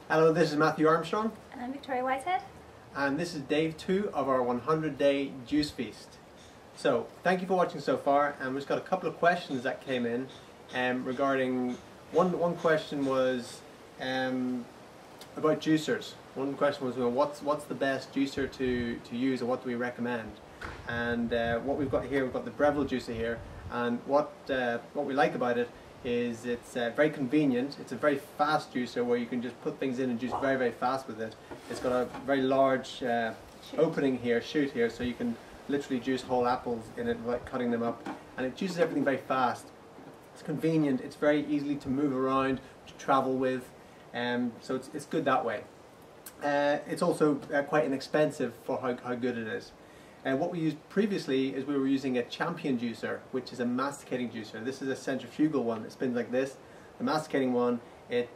Hello, this is Matthew Armstrong. And I'm Victoria Whitehead. And this is day 2 of our 100-day juice feast. So, thank you for watching so far, and we've just got a couple of questions that came in regarding, one question was about juicers. One question was, what's the best juicer to use, or what do we recommend? And what we've got here, we've got the Breville juicer here, and what we like about it is it's very convenient. It's a very fast juicer where you can just put things in and juice very, very fast with it. It's got a very large opening here, chute here, so you can literally juice whole apples in it without cutting them up. And it juices everything very fast. It's convenient, it's very easily to move around, to travel with, so it's good that way. It's also quite inexpensive for how good it is. And what we used previously is we were using a Champion juicer, which is a masticating juicer. This is a centrifugal one. It spins like this. The masticating one, it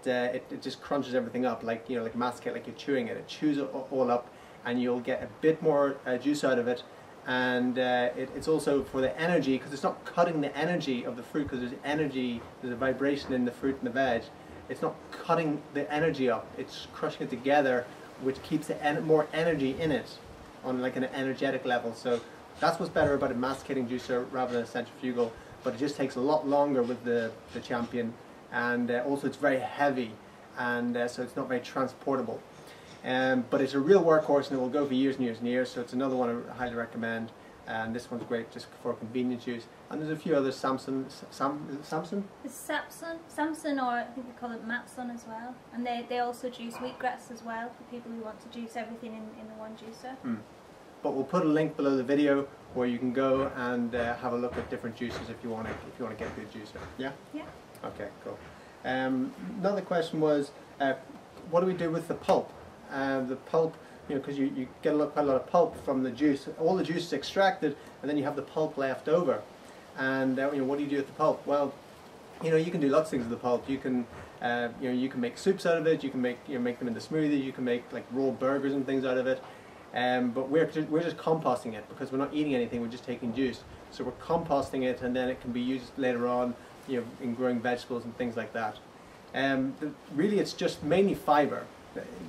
just crunches everything up, like like masticate, like you're chewing it. It chews it all up, and you'll get a bit more juice out of it. And it's also for the energy, because it's not cutting the energy of the fruit, because there's energy, there's a vibration in the fruit and the veg. It's not cutting the energy up. It's crushing it together, which keeps the more energy in it, on like an energetic level. So that's what's better about a masticating juicer rather than a centrifugal, but it just takes a lot longer with the Champion, and also it's very heavy, and so it's not very transportable. But it's a real workhorse, and it will go for years and years and years, so it's another one I highly recommend. And this one's great just for convenience use. And there's a few others, Samson? It's Samson, or I think they call it Matson as well. And they also juice wheatgrass as well, for people who want to juice everything in the one juicer. But we'll put a link below the video where you can go and have a look at different juices if you want to get a good juicer. Yeah? Yeah. Okay, cool. Another question was, what do we do with the pulp? The pulp, because you get quite a lot of pulp from the juice. All the juice is extracted, and then you have the pulp left over. And what do you do with the pulp? Well, you can do lots of things with the pulp. You can, you can make soups out of it. You can make make them into smoothies. You can make like raw burgers and things out of it. But we're just composting it, because we're not eating anything. We're just taking juice. So we're composting it, and then it can be used later on, in growing vegetables and things like that. Really, it's just mainly fiber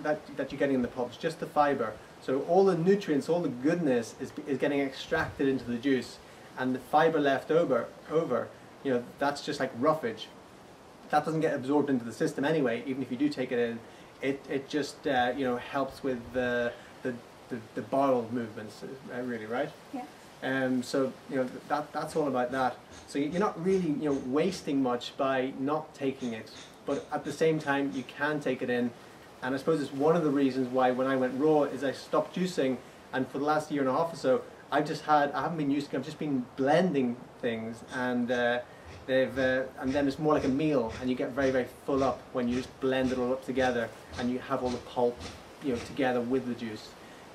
that you're getting in the pulp. It's just the fiber. So all the nutrients, all the goodness is getting extracted into the juice, and the fiber left over, that's just like roughage. That doesn't get absorbed into the system anyway. Even if you do take it in, it just helps with the bowel movements, really, right? Yeah. So that's all about that. So you're not really wasting much by not taking it, but at the same time you can take it in. And I suppose it's one of the reasons why when I went raw is I stopped juicing, and for the last year and a half or so I haven't been using, I've just been blending things, and and then it's more like a meal, and you get very, very full up when you just blend it all up together and you have all the pulp together with the juice.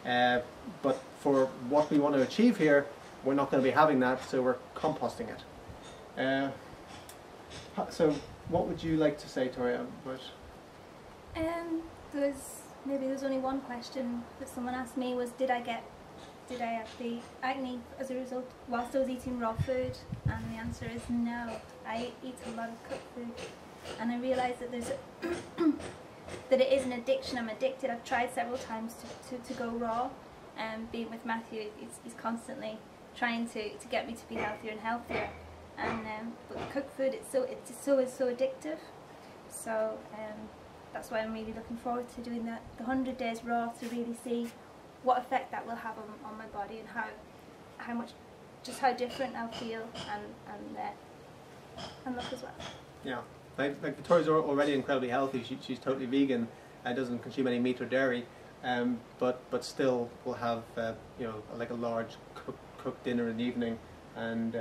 But for what we want to achieve here, we're not going to be having that, so we're composting it. So what would you like to say, Toria, about? There's only one question that someone asked me, was did I have the acne as a result whilst I was eating raw food? And the answer is no. I eat a lot of cooked food, and I realised that there's that it is an addiction. I'm addicted. I've tried several times to go raw, and being with Matthew, he's constantly trying to get me to be healthier and healthier. And but the cooked food, it's so addictive. So that's why I'm really looking forward to doing the 100 days raw, to really see what effect that will have on my body, and how different I'll feel and look as well. Yeah, like Victoria's already incredibly healthy. She's totally vegan and doesn't consume any meat or dairy, but still will have like a large cooked dinner in the evening, and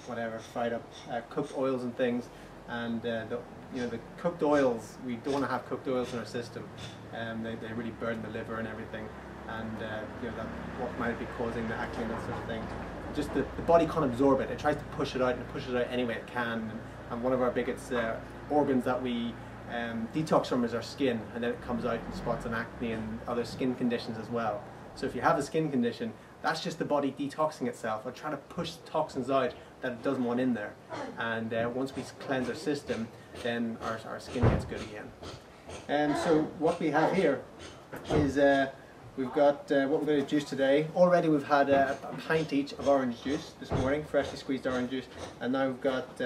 whatever fried up cooked oils and things. And the cooked oils, we don't want to have cooked oils in our system. They really burn the liver and everything, and that what might be causing the acne and that sort of thing. Just the body can't absorb it. It tries to push it out, and it pushes it out any way it can. And one of our biggest organs that we detox from is our skin, and then it comes out in spots and acne and other skin conditions as well. So if you have a skin condition, that's just the body detoxing itself, or trying to push toxins out that it doesn't want in there. And once we cleanse our system, then our skin gets good again. So what we have here is we've got what we're going to juice today. Already we've had a pint each of orange juice this morning, freshly squeezed orange juice, and now we've got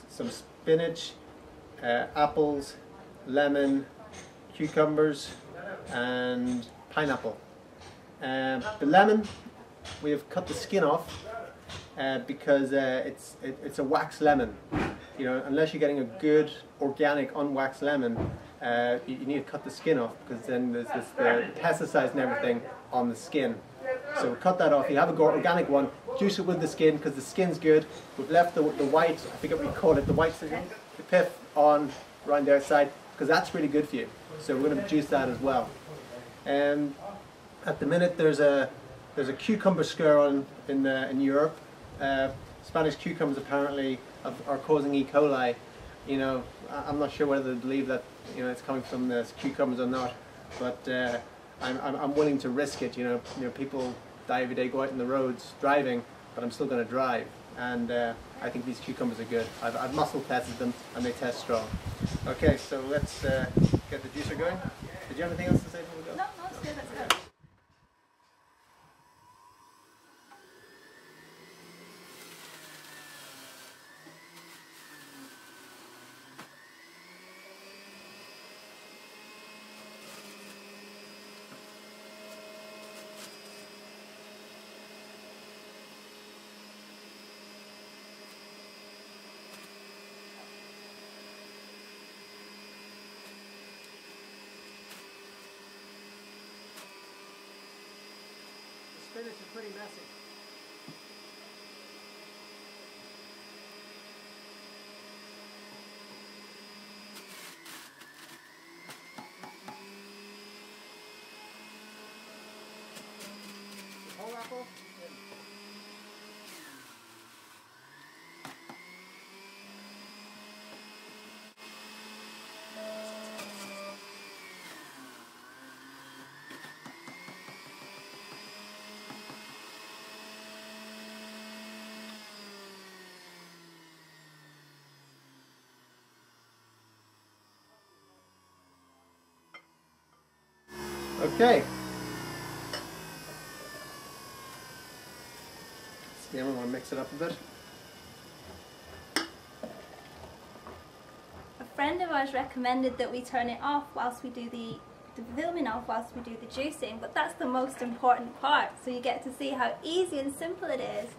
some spinach, apples, lemon, cucumbers and pineapple. The lemon, we have cut the skin off because it's a wax lemon. You know, unless you're getting a good organic unwaxed lemon, you need to cut the skin off, because then there's the pesticides and everything on the skin. So cut that off. You have a organic one, juice it with the skin because the skin's good. We've left the white, I forget what we call it, the pith on around the outside, because that's really good for you. So we're going to juice that as well. At the minute there's a cucumber scare on in Europe. Spanish cucumbers apparently are causing E. coli. You know, I'm not sure whether they believe that, you know, it's coming from the cucumbers or not, but I'm willing to risk it. You know, people die every day, go out on the roads driving, but I'm still going to drive. And I think these cucumbers are good. I've muscle tested them and they test strong. Okay, so let's get the juicer going. Did you have anything else to say before we go? No, it's good, that's good. Spinach is pretty messy. The whole apple? Okay. So we want to mix it up a bit. A friend of ours recommended that we turn it off whilst we do the filming off whilst we do the juicing, but that's the most important part, so you get to see how easy and simple it is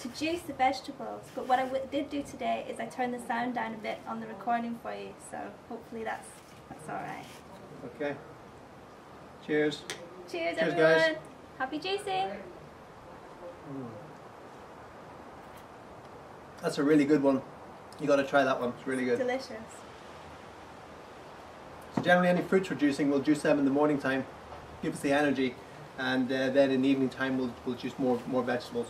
to juice the vegetables. But what I did do today is I turned the sound down a bit on the recording for you, so hopefully that's alright. Okay. Cheers. Cheers everyone. Guys. Happy juicing. That's a really good one. You got to try that one. It's really good. Delicious. So generally any fruits we're juicing, we'll juice them in the morning time, give us the energy, and then in the evening time we'll juice more vegetables.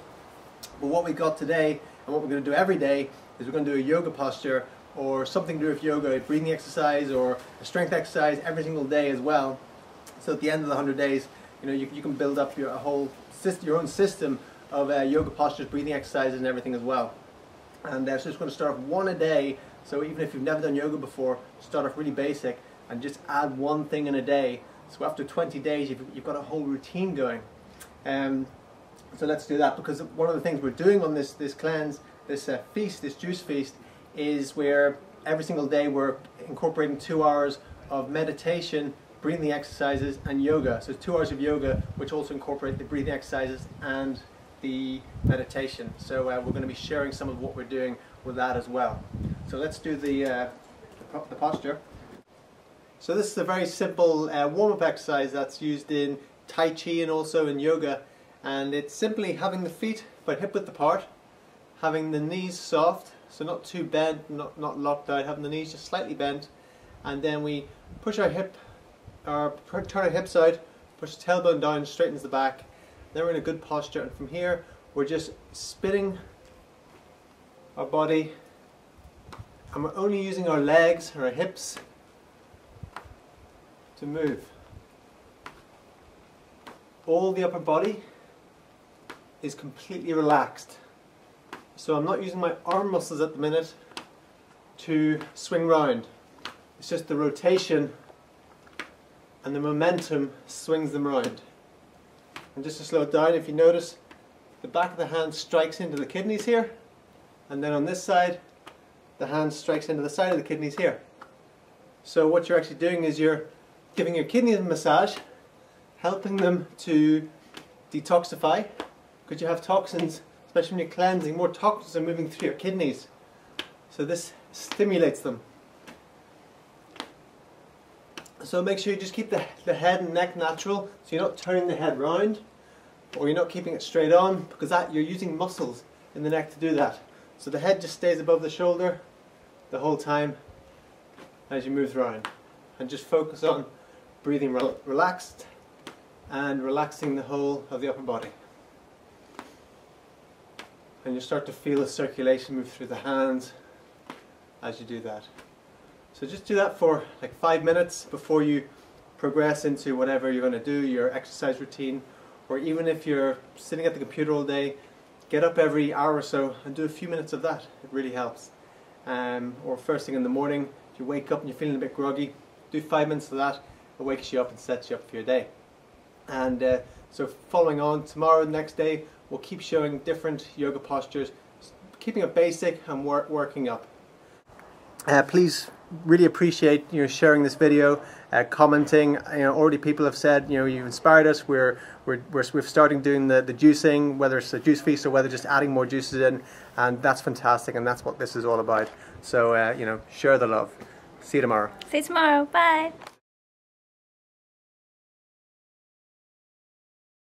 But what we got today, and what we're going to do every day, is we're going to do a yoga posture or something to do with yoga, a breathing exercise or a strength exercise every single day as well. So at the end of the 100 days, you know, you can build up your own system of yoga postures, breathing exercises and everything as well. And so just going to start off one a day. So even if you've never done yoga before, start off really basic and just add one thing in a day. So after 20 days, you've got a whole routine going. So let's do that, because one of the things we're doing on this cleanse, this feast, this juice feast, is where every single day we're incorporating 2 hours of meditation, breathing exercises and yoga. So 2 hours of yoga, which also incorporate the breathing exercises and the meditation. So we're going to be sharing some of what we're doing with that as well. So let's do the posture. So this is a very simple warm-up exercise that's used in Tai Chi and also in yoga, and it's simply having the feet about hip-width apart, having the knees soft, so not too bent, not locked out, having the knees just slightly bent, and then we push our hip, or turn our hips out, push the tailbone down, straightens the back. Then we're in a good posture, and from here we're just spinning our body, and we're only using our legs or our hips to move. All the upper body is completely relaxed. So I'm not using my arm muscles at the minute to swing round. It's just the rotation and the momentum swings them around. And just to slow it down, if you notice, the back of the hand strikes into the kidneys here, and then on this side, the hand strikes into the side of the kidneys here. So what you're actually doing is you're giving your kidneys a massage, helping them to detoxify, because you have toxins, especially when you're cleansing, more toxins are moving through your kidneys. So this stimulates them. So make sure you just keep the head and neck natural, so you're not turning the head round, or you're not keeping it straight on, because you're using muscles in the neck to do that. So the head just stays above the shoulder the whole time as you move around. And just focus on breathing relaxed and relaxing the whole of the upper body. And you start to feel the circulation move through the hands as you do that. So just do that for like 5 minutes before you progress into whatever you're going to do, your exercise routine, or even if you're sitting at the computer all day, get up every hour or so and do a few minutes of that. It really helps. Or first thing in the morning, if you wake up and you're feeling a bit groggy, do 5 minutes of that. It wakes you up and sets you up for your day. And so following on, tomorrow, the next day, we'll keep showing different yoga postures, keeping it basic and working up. Please really appreciate sharing this video, commenting. Already people have said you've inspired us. We're starting doing the juicing, whether it's a juice feast or whether just adding more juices in, and that's fantastic, and that's what this is all about. So share the love. See you tomorrow. See you tomorrow. Bye.